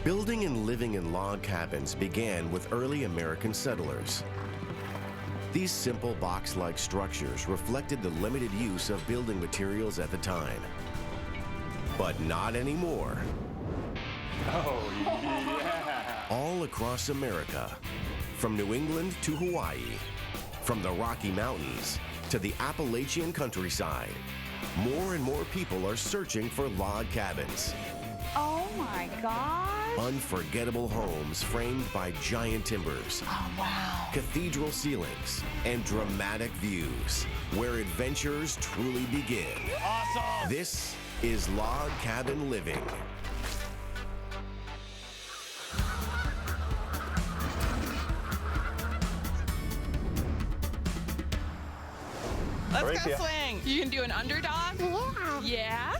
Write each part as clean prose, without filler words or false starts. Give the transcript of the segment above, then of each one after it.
Building and living in log cabins began with early American settlers. These simple box-like structures reflected the limited use of building materials at the time. But not anymore. Oh, yeah. All across America, from New England to Hawaii, from the Rocky Mountains to the Appalachian countryside, more and more people are searching for log cabins. Oh my gosh. Unforgettable homes framed by giant timbers. Oh, wow. Cathedral ceilings and dramatic views where adventures truly begin. Awesome. This is log cabin living. Let's go swing. You can do an underdog? Yeah. Yeah?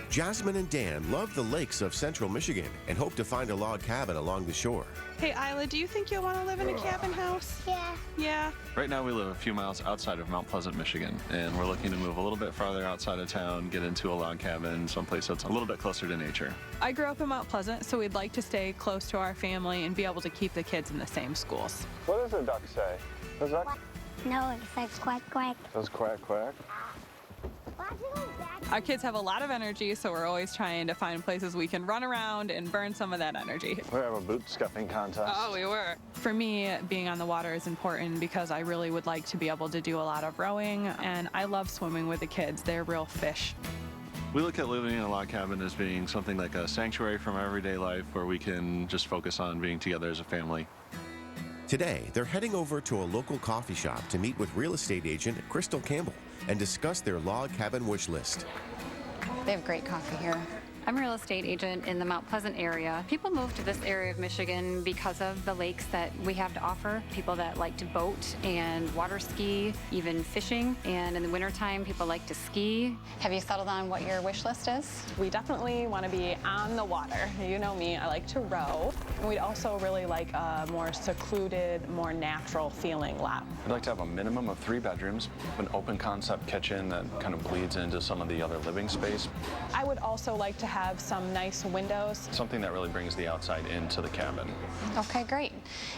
Jasmine and Dan love the lakes of central Michigan and hope to find a log cabin along the shore. Hey, Isla, do you think you'll want to live in a cabin house? Yeah. Yeah? Right now we live a few miles outside of Mount Pleasant, Michigan, and we're looking to move a little bit farther outside of town, get into a log cabin, someplace that's a little bit closer to nature. I grew up in Mount Pleasant, so we'd like to stay close to our family and be able to keep the kids in the same schools. What does a duck say? Does duck? No, it says quack, quack. Does quack quack? Our kids have a lot of energy, so we're always trying to find places we can run around and burn some of that energy. We have a boot scuffing contest. Oh, we were. For me, being on the water is important because I really would like to be able to do a lot of rowing, and I love swimming with the kids. They're real fish. We look at living in a log cabin as being something like a sanctuary from our everyday life where we can just focus on being together as a family. Today, they're heading over to a local coffee shop to meet with real estate agent Crystal Campbell and discuss their log cabin wish list. They have great coffee here. I'm a real estate agent in the Mount Pleasant area. People move to this area of Michigan because of the lakes that we have to offer. People that like to boat and water ski, even fishing. And in the wintertime, people like to ski. Have you settled on what your wish list is? We definitely want to be on the water. You know me, I like to row. And we'd also really like a more secluded, more natural feeling lot. I'd like to have a minimum of 3 bedrooms, an open concept kitchen that kind of bleeds into some of the other living space. I would also like to have some nice windows. Something that really brings the outside into the cabin. Okay, great.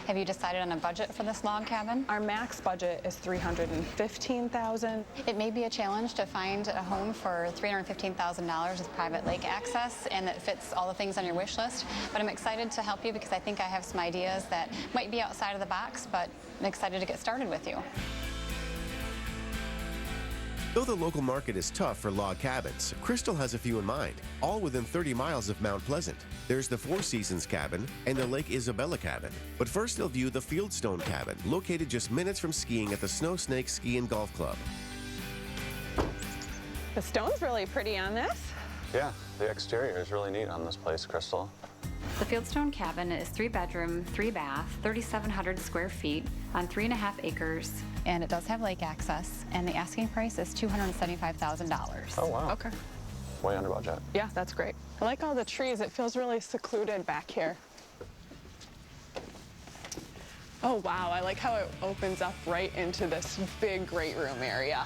Have you decided on a budget for this log cabin? Our max budget is $315,000. It may be a challenge to find a home for $315,000 with private lake access and that fits all the things on your wish list. But I'm excited to help you because I think I have some ideas that might be outside of the box, but I'm excited to get started with you. Though the local market is tough for log cabins, Crystal has a few in mind, all within 30 miles of Mount Pleasant. There's the Four Seasons cabin and the Lake Isabella cabin. But first they'll view the Fieldstone cabin, located just minutes from skiing at the Snow Snake Ski and Golf Club. The stone's really pretty on this. Yeah, the exterior is really neat on this place, Crystal. The Fieldstone cabin is 3 bedroom, 3 bath, 3,700 square feet on 3.5 acres. And it does have lake access, and the asking price is $275,000. Oh, wow. Okay. Way under budget. Yeah, that's great. I like all the trees. It feels really secluded back here. Oh, wow. I like how it opens up right into this big great room area.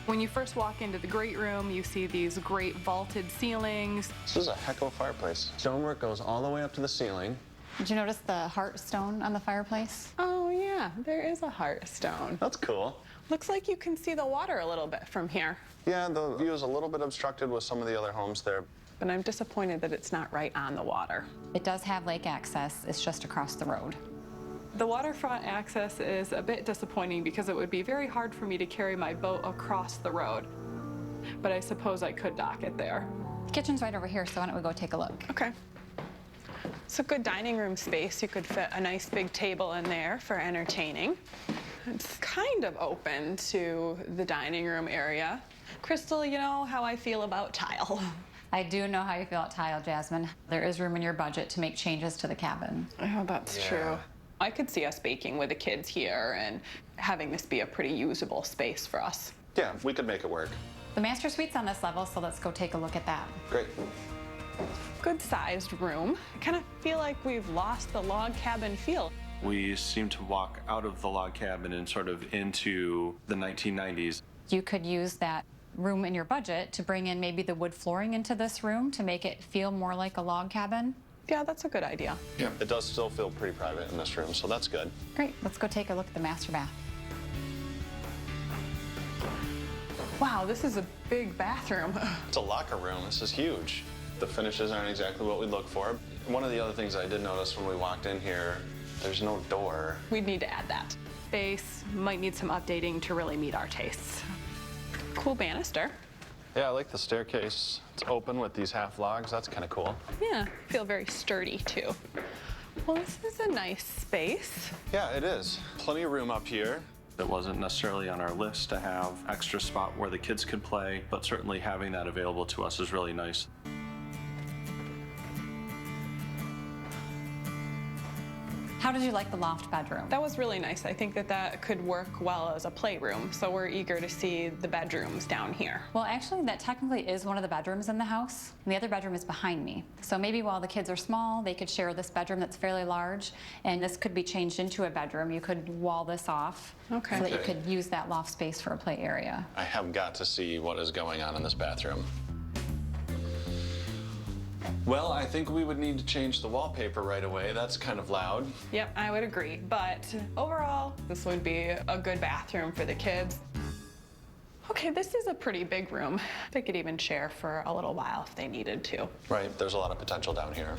When you first walk into the great room, you see these great vaulted ceilings. This is a heck of a fireplace. Stonework goes all the way up to the ceiling. Did you notice the heart stone on the fireplace? Oh, yeah, there is a heart stone. That's cool. Looks like you can see the water a little bit from here. Yeah, the view is a little bit obstructed with some of the other homes there. But I'm disappointed that it's not right on the water. It does have lake access. It's just across the road. The waterfront access is a bit disappointing because it would be very hard for me to carry my boat across the road. But I suppose I could dock it there. The kitchen's right over here, so why don't we go take a look? Okay. It's a good dining room space. You could fit a nice big table in there for entertaining. It's kind of open to the dining room area. Crystal, you know how I feel about tile. I do know how you feel about tile, Jasmine. There is room in your budget to make changes to the cabin. Oh, that's true. I could see us baking with the kids here and having this be a pretty usable space for us. Yeah, we could make it work. The master suite's on this level, so let's go take a look at that. Great. Good-sized room. I kind of feel like we've lost the log cabin feel. We seem to walk out of the log cabin and sort of into the 1990s. You could use that room in your budget to bring in maybe the wood flooring into this room to make it feel more like a log cabin. Yeah, that's a good idea. Yeah. It does still feel pretty private in this room, so that's good. Great, let's go take a look at the master bath. Wow, this is a big bathroom. It's a locker room. This is huge. The finishes aren't exactly what we look for. One of the other things I did notice when we walked in here, there's no door. We'd need to add that. Space might need some updating to really meet our tastes. Cool banister. Yeah, I like the staircase. It's open with these half logs. That's kind of cool. Yeah, feel very sturdy too. Well, this is a nice space. Yeah, it is. Plenty of room up here. It wasn't necessarily on our list to have extra spot where the kids could play, but certainly having that available to us is really nice. How did you like the loft bedroom? That was really nice. I think that that could work well as a playroom, so we're eager to see the bedrooms down here. Well, actually, that technically is one of the bedrooms in the house, and the other bedroom is behind me. So maybe while the kids are small, they could share this bedroom that's fairly large, and this could be changed into a bedroom. You could wall this off so that you could use that loft space for a play area. I have got to see what is going on in this bathroom. Well, I think we would need to change the wallpaper right away. That's kind of loud. Yep, I would agree. But overall, this would be a good bathroom for the kids. Okay, this is a pretty big room. They could even share for a little while if they needed to. Right, there's a lot of potential down here.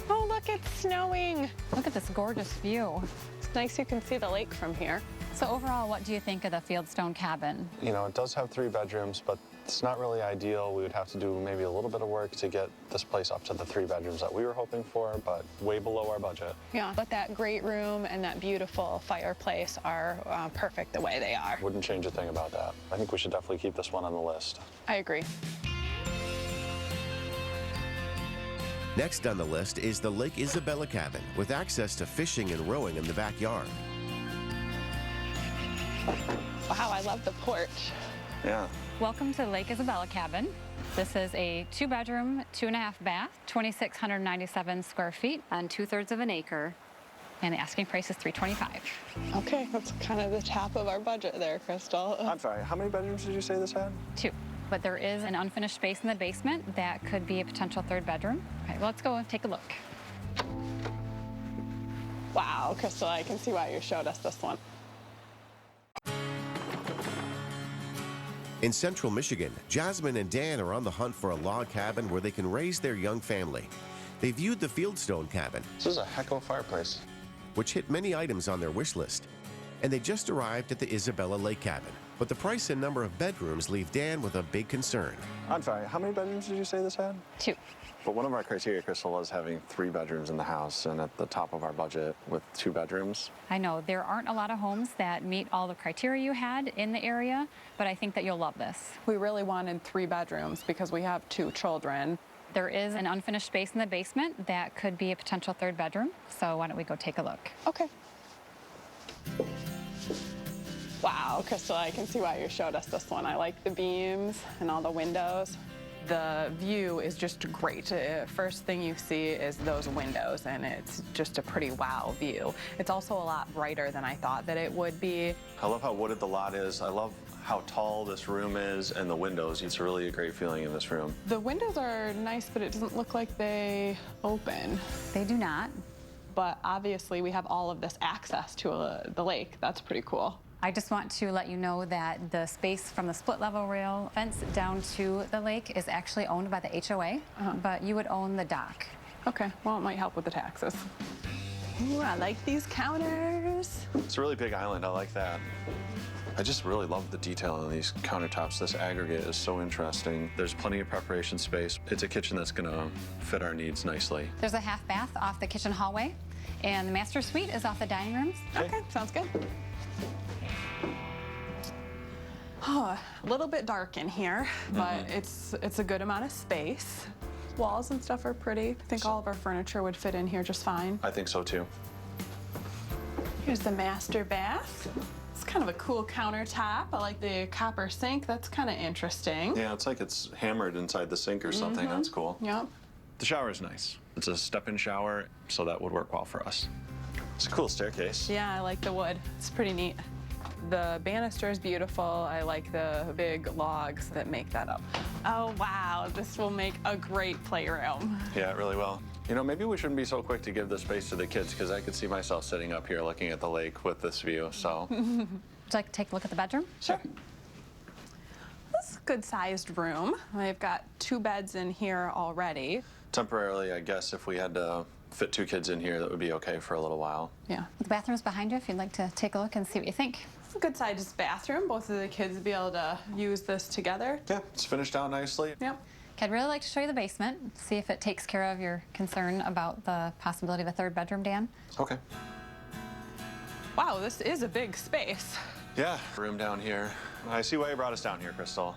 Oh, look, it's snowing. Look at this gorgeous view. It's nice you can see the lake from here. So overall, what do you think of the Fieldstone cabin? You know, it does have 3 bedrooms, but it's not really ideal. We would have to do maybe a little bit of work to get this place up to the 3 bedrooms that we were hoping for, but way below our budget. Yeah, but that great room and that beautiful fireplace are perfect the way they are. Wouldn't change a thing about that. I think we should definitely keep this one on the list. I agree. Next on the list is the Lake Isabella cabin with access to fishing and rowing in the backyard. Wow, I love the porch. Yeah. Welcome to the Lake Isabella cabin. This is a 2-bedroom, 2.5 bath, 2,697 square feet on 2/3 of an acre, and the asking price is $325. Okay, that's kind of the top of our budget there, Crystal. I'm sorry, how many bedrooms did you say this had? 2. But there is an unfinished space in the basement that could be a potential 3rd bedroom. Okay, well, let's go and take a look. Wow, Crystal, I can see why you showed us this one. In central Michigan, Jasmine and Dan are on the hunt for a log cabin where they can raise their young family. They viewed the Fieldstone cabin, This is a heck of a fireplace. which hit many items on their wish list. And they just arrived at the Isabella Lake cabin. But the price and number of bedrooms leave Dan with a big concern. I'm sorry, how many bedrooms did you say this had? 2. But one of our criteria, Crystal, is having 3 bedrooms in the house, and at the top of our budget with 2 bedrooms. I know there aren't a lot of homes that meet all the criteria you had in the area, but I think that you'll love this. We really wanted 3 bedrooms because we have 2 children. There is an unfinished space in the basement that could be a potential 3rd bedroom, so why don't we go take a look? Okay. Wow, Crystal, I can see why you showed us this one. I like the beams and all the windows. The view is just great. First thing you see is those windows, and it's just a pretty wow view. It's also a lot brighter than I thought that it would be. I love how wooded the lot is. I love how tall this room is and the windows. It's really a great feeling in this room. The windows are nice, but it doesn't look like they open. They do not. But obviously, we have all of this access to the lake. That's pretty cool. I just want to let you know that the space from the split level rail fence down to the lake is actually owned by the HOA, but you would own the dock. Okay, well, it might help with the taxes. Ooh, I like these counters. It's a really big island. I like that. I just really love the detail on these countertops. This aggregate is so interesting. There's plenty of preparation space. It's a kitchen that's gonna fit our needs nicely. There's a half bath off the kitchen hallway, and the master suite is off the dining rooms. Okay, sounds good. Oh, a little bit dark in here, but it's a good amount of space. Walls and stuff are pretty. I think all of our furniture would fit in here just fine. I think so too. Here's the master bath. It's kind of a cool countertop. I like the copper sink. That's kind of interesting. Yeah, it's like it's hammered inside the sink or something. That's cool. Yep. The shower is nice. It's a step-in shower, so that would work well for us. It's a cool staircase. Yeah, I like the wood. It's pretty neat. The banister is beautiful. I like the big logs that make that up. Oh, wow, this will make a great playroom. Yeah, it really will. You know, maybe we shouldn't be so quick to give the space to the kids because I could see myself sitting up here looking at the lake with this view, so. Would you like to take a look at the bedroom? Sure. This is a good-sized room. I've got 2 beds in here already. Temporarily, I guess if we had to fit 2 kids in here, that would be okay for a little while. Yeah. The bathroom's behind you if you'd like to take a look and see what you think. It's a good-sized bathroom. Both of the kids would be able to use this together. Yeah, it's finished out nicely. Yep. Okay, I'd really like to show you the basement, see if it takes care of your concern about the possibility of a 3rd bedroom, Dan. Okay. Wow, this is a big space. Yeah, room down here. I see why you brought us down here, Crystal.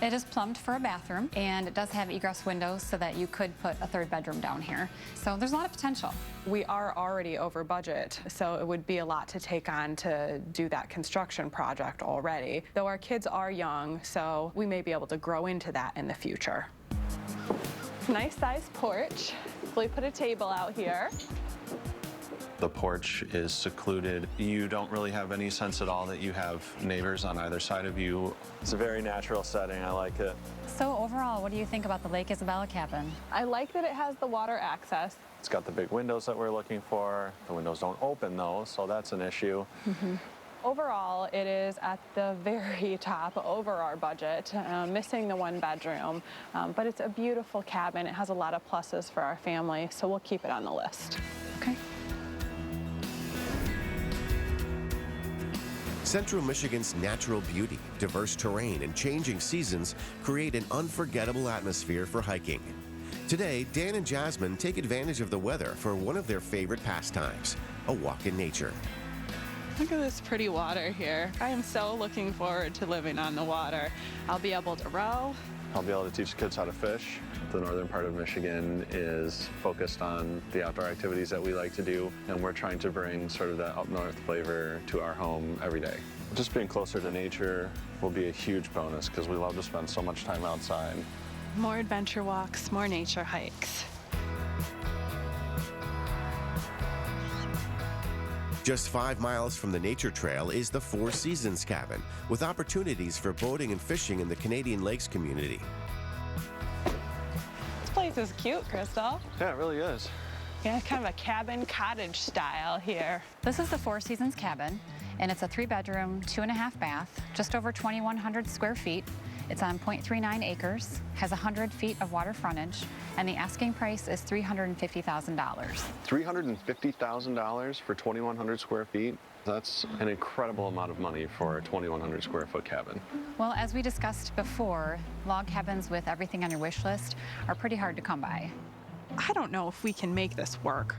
It is plumbed for a bathroom, and it does have egress windows so that you could put a 3rd bedroom down here. So there's a lot of potential. We are already over budget, so it would be a lot to take on to do that construction project already. Though our kids are young, so we may be able to grow into that in the future. Nice sized porch. We put a table out here. The porch is secluded. You don't really have any sense at all that you have neighbors on either side of you. It's a very natural setting. I like it. So overall, what do you think about the Lake Isabella cabin? I like that it has the water access. It's got the big windows that we're looking for. The windows don't open though, so that's an issue. Overall, it is at the very top over our budget, missing the 1 bedroom, but it's a beautiful cabin. It has a lot of pluses for our family, so we'll keep it on the list. Okay. Central Michigan's natural beauty, diverse terrain, and changing seasons create an unforgettable atmosphere for hiking. Today, Dan and Jasmine take advantage of the weather for one of their favorite pastimes, a walk in nature. Look at this pretty water here. I am so looking forward to living on the water. I'll be able to row. I'll be able to teach the kids how to fish. The northern part of Michigan is focused on the outdoor activities that we like to do, and we're trying to bring sort of that up north flavor to our home every day. Just being closer to nature will be a huge bonus because we love to spend so much time outside. More adventure walks, more nature hikes. Just 5 miles from the nature trail is the Four Seasons cabin, with opportunities for boating and fishing in the Canadian Lakes community. This place is cute, Crystal. Yeah, it really is. Yeah, it's kind of a cabin cottage style here. This is the Four Seasons cabin, and it's a 3-bedroom, 2.5 bath, just over 2,100 square feet. It's on 0.39 acres, has 100 feet of water frontage, and the asking price is $350,000. $350,000 for 2,100 square feet? That's an incredible amount of money for a 2,100 square foot cabin. Well, as we discussed before, log cabins with everything on your wish list are pretty hard to come by. I don't know if we can make this work.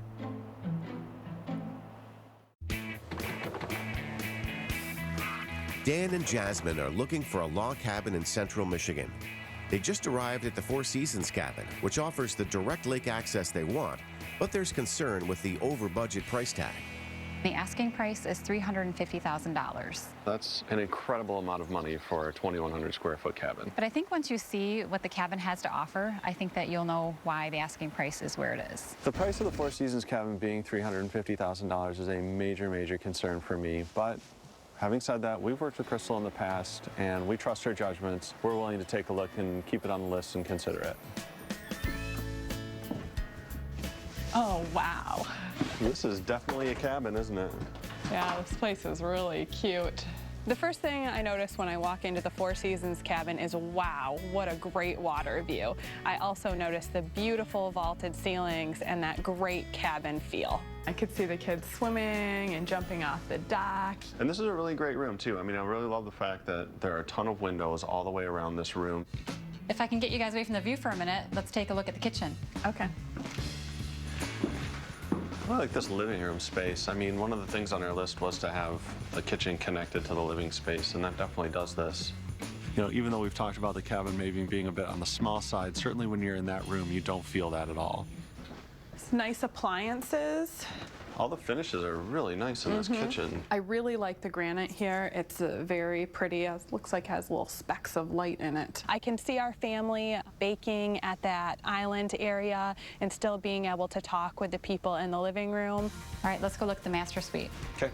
Dan and Jasmine are looking for a log cabin in central Michigan. They just arrived at the Four Seasons cabin, which offers the direct lake access they want, but there's concern with the over-budget price tag. The asking price is $350,000. That's an incredible amount of money for a 2,100 square foot cabin. But I think once you see what the cabin has to offer, I think that you'll know why the asking price is where it is. The price of the Four Seasons cabin being $350,000 is a major, major concern for me, but having said that, we've worked with Crystal in the past, and we trust her judgments. We're willing to take a look and keep it on the list and consider it. Oh, wow. This is definitely a cabin, isn't it? Yeah, this place is really cute. The first thing I notice when I walk into the Four Seasons cabin is, wow, what a great water view. I also notice the beautiful vaulted ceilings and that great cabin feel. I could see the kids swimming and jumping off the dock. And this is a really great room, too. I mean, I really love the fact that there are a ton of windows all the way around this room. If I can get you guys away from the view for a minute, let's take a look at the kitchen. Okay. I like this living room space. I mean, one of the things on our list was to have the kitchen connected to the living space, and that definitely does this. You know, even though we've talked about the cabin maybe being a bit on the small side, certainly when you're in that room, you don't feel that at all. It's nice appliances. All the finishes are really nice in this kitchen. I really like the granite here. It's very pretty. It looks like it has little specks of light in it. I can see our family baking at that island area and still being able to talk with the people in the living room. All right, let's go look at the master suite. Okay.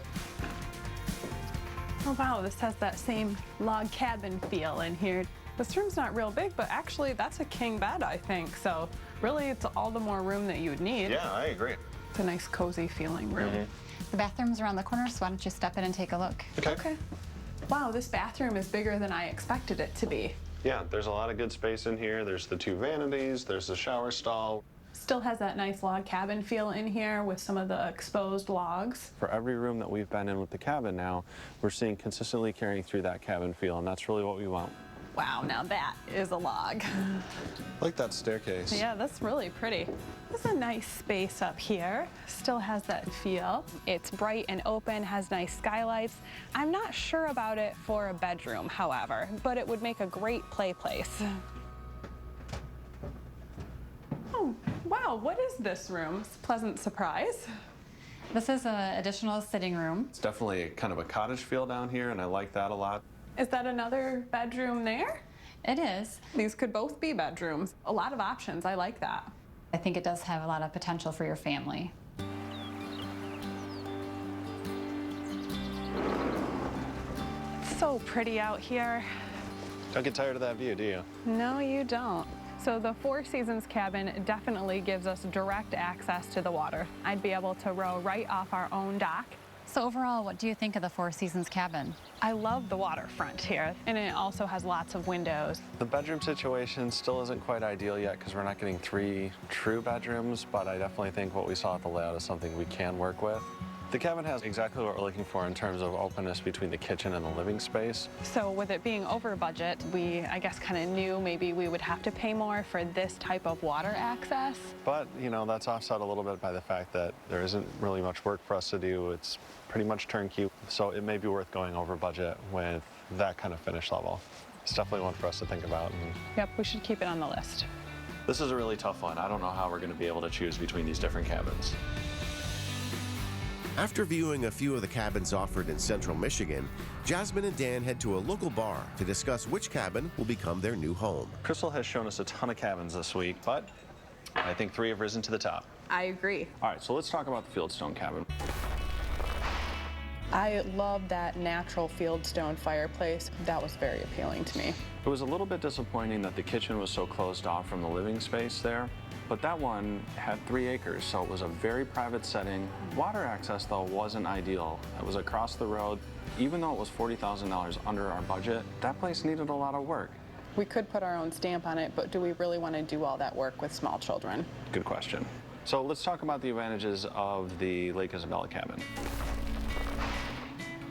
Oh wow, this has that same log cabin feel in here. This room's not real big, but actually that's a king bed, I think. So really it's all the more room that you would need. Yeah, I agree. It's a nice cozy feeling room. The bathroom's around the corner, so why don't you step in and take a look? Okay. Wow, this bathroom is bigger than I expected it to be. Yeah, there's a lot of good space in here. There's the 2 vanities, there's the shower stall. Still has that nice log cabin feel in here with some of the exposed logs. For every room that we've been in with the cabin now, we're seeing consistently carrying through that cabin feel, and that's really what we want. Wow, now that is a log. I like that staircase. Yeah, that's really pretty. This is a nice space up here. Still has that feel. It's bright and open, has nice skylights. I'm not sure about it for a bedroom, however, but it would make a great play place. Oh, wow, what is this room? It's a pleasant surprise. This is an additional sitting room. It's definitely kind of a cottage feel down here, and I like that a lot. Is that another bedroom there? It is. These could both be bedrooms. A lot of options, I like that. I think it does have a lot of potential for your family. It's so pretty out here. Don't get tired of that view, do you? No, you don't. So the Four Seasons cabin definitely gives us direct access to the water. I'd be able to row right off our own dock. So overall, what do you think of the Four Seasons cabin? I love the waterfront here, and it also has lots of windows. The bedroom situation still isn't quite ideal yet because we're not getting 3 true bedrooms, but I definitely think what we saw at the layout is something we can work with. The cabin has exactly what we're looking for in terms of openness between the kitchen and the living space. So with it being over budget, we, I guess, kind of knew maybe we would have to pay more for this type of water access. But, you know, that's offset a little bit by the fact that there isn't really much work for us to do. It's pretty much turnkey, so it may be worth going over budget with that kind of finish level. It's definitely one for us to think about. And Yep, we should keep it on the list. this is a really tough one. I don't know how we're going to be able to choose between these different cabins. After viewing a few of the cabins offered in central Michigan, Jasmine and Dan head to a local bar to discuss which cabin will become their new home. Crystal has shown us a ton of cabins this week, but I think 3 have risen to the top. I agree. All right, so let's talk about the Fieldstone cabin. I love that natural fieldstone fireplace. That was very appealing to me. It was a little bit disappointing that the kitchen was so closed off from the living space there, but that one had 3 acres, so it was a very private setting. Water access, though, wasn't ideal. It was across the road. Even though it was $40,000 under our budget, that place needed a lot of work. We could put our own stamp on it, but do we really want to do all that work with small children? Good question. So let's talk about the advantages of the Lake Isabella cabin.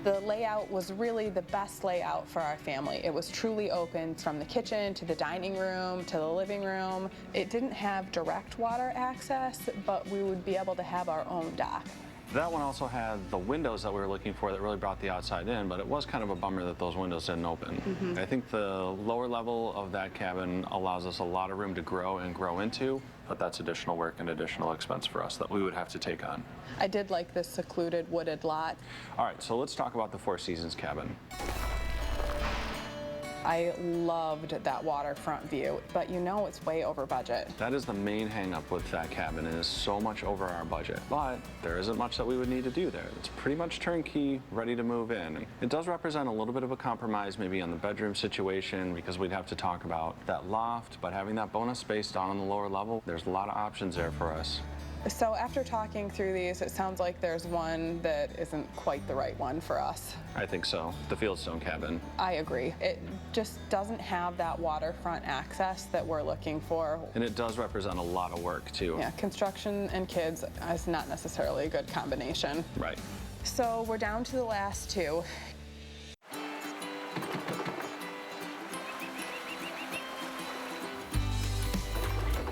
The layout was really the best layout for our family. It was truly open from the kitchen to the dining room to the living room. It didn't have direct water access, but we would be able to have our own dock. That one also had the windows that we were looking for that really brought the outside in, but it was kind of a bummer that those windows didn't open. I think the lower level of that cabin allows us a lot of room to grow and grow into, but that's additional work and additional expense for us that we would have to take on. I did like this secluded wooded lot. All right, so let's talk about the Four Seasons cabin. I loved that waterfront view, but you know it's way over budget. That is the main hang-up with that cabin. It is so much over our budget, but there isn't much that we would need to do there. It's pretty much turnkey, ready to move in. It does represent a little bit of a compromise maybe on the bedroom situation because we'd have to talk about that loft, but having that bonus space down on the lower level, there's a lot of options there for us. So after talking through these, it sounds like there's one that isn't quite the right one for us. I think so, the Fieldstone cabin. I agree. It just doesn't have that waterfront access that we're looking for. And it does represent a lot of work too. Yeah, construction and kids is not necessarily a good combination. Right. So we're down to the last 2.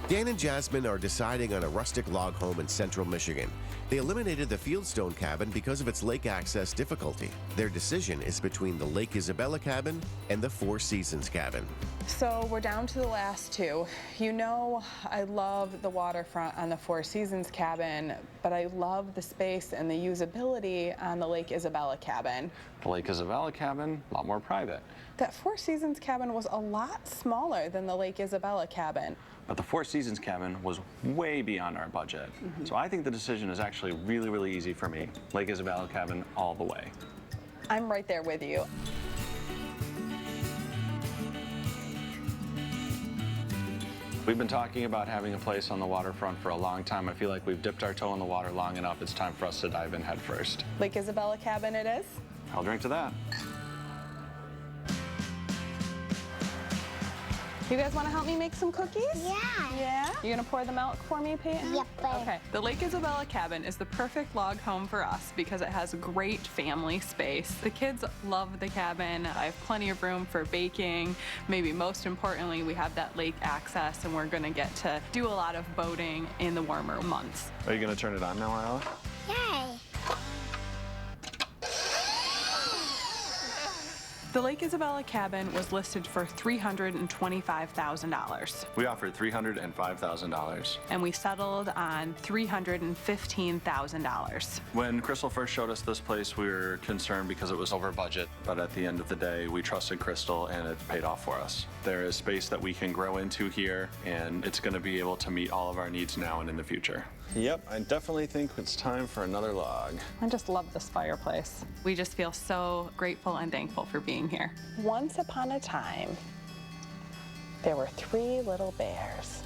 Dan and Jasmine are deciding on a rustic log home in central Michigan. They eliminated the Fieldstone cabin because of its lake access difficulty. Their decision is between the Lake Isabella cabin and the Four Seasons cabin. So we're down to the last 2. You know, I love the waterfront on the Four Seasons cabin, but I love the space and the usability on the Lake Isabella cabin. The Lake Isabella cabin, a lot more private. That Four Seasons cabin was a lot smaller than the Lake Isabella cabin. But the Four Seasons cabin was way beyond our budget. So I think the decision is actually really, really easy for me. Lake Isabella cabin all the way. I'm right there with you. We've been talking about having a place on the waterfront for a long time. I feel like we've dipped our toe in the water long enough. It's time for us to dive in head first. Lake Isabella cabin it is. I'll drink to that. You guys want to help me make some cookies? Yeah. Yeah? You gonna pour the milk for me, Peyton? Yep. Okay. The Lake Isabella cabin is the perfect log home for us because it has great family space. The kids love the cabin. I have plenty of room for baking. Maybe most importantly, we have that lake access and we're gonna get to do a lot of boating in the warmer months. Are you gonna turn it on now, Isla? Yay. The Lake Isabella cabin was listed for $325,000. We offered $305,000. And we settled on $315,000. When Crystal first showed us this place, we were concerned because it was over budget, but at the end of the day, we trusted Crystal and it paid off for us. There is space that we can grow into here, and it's going to be able to meet all of our needs now and in the future. Yep, I definitely think it's time for another log. I just love this fireplace. We just feel so grateful and thankful for being here. Once upon a time, there were 3 little bears.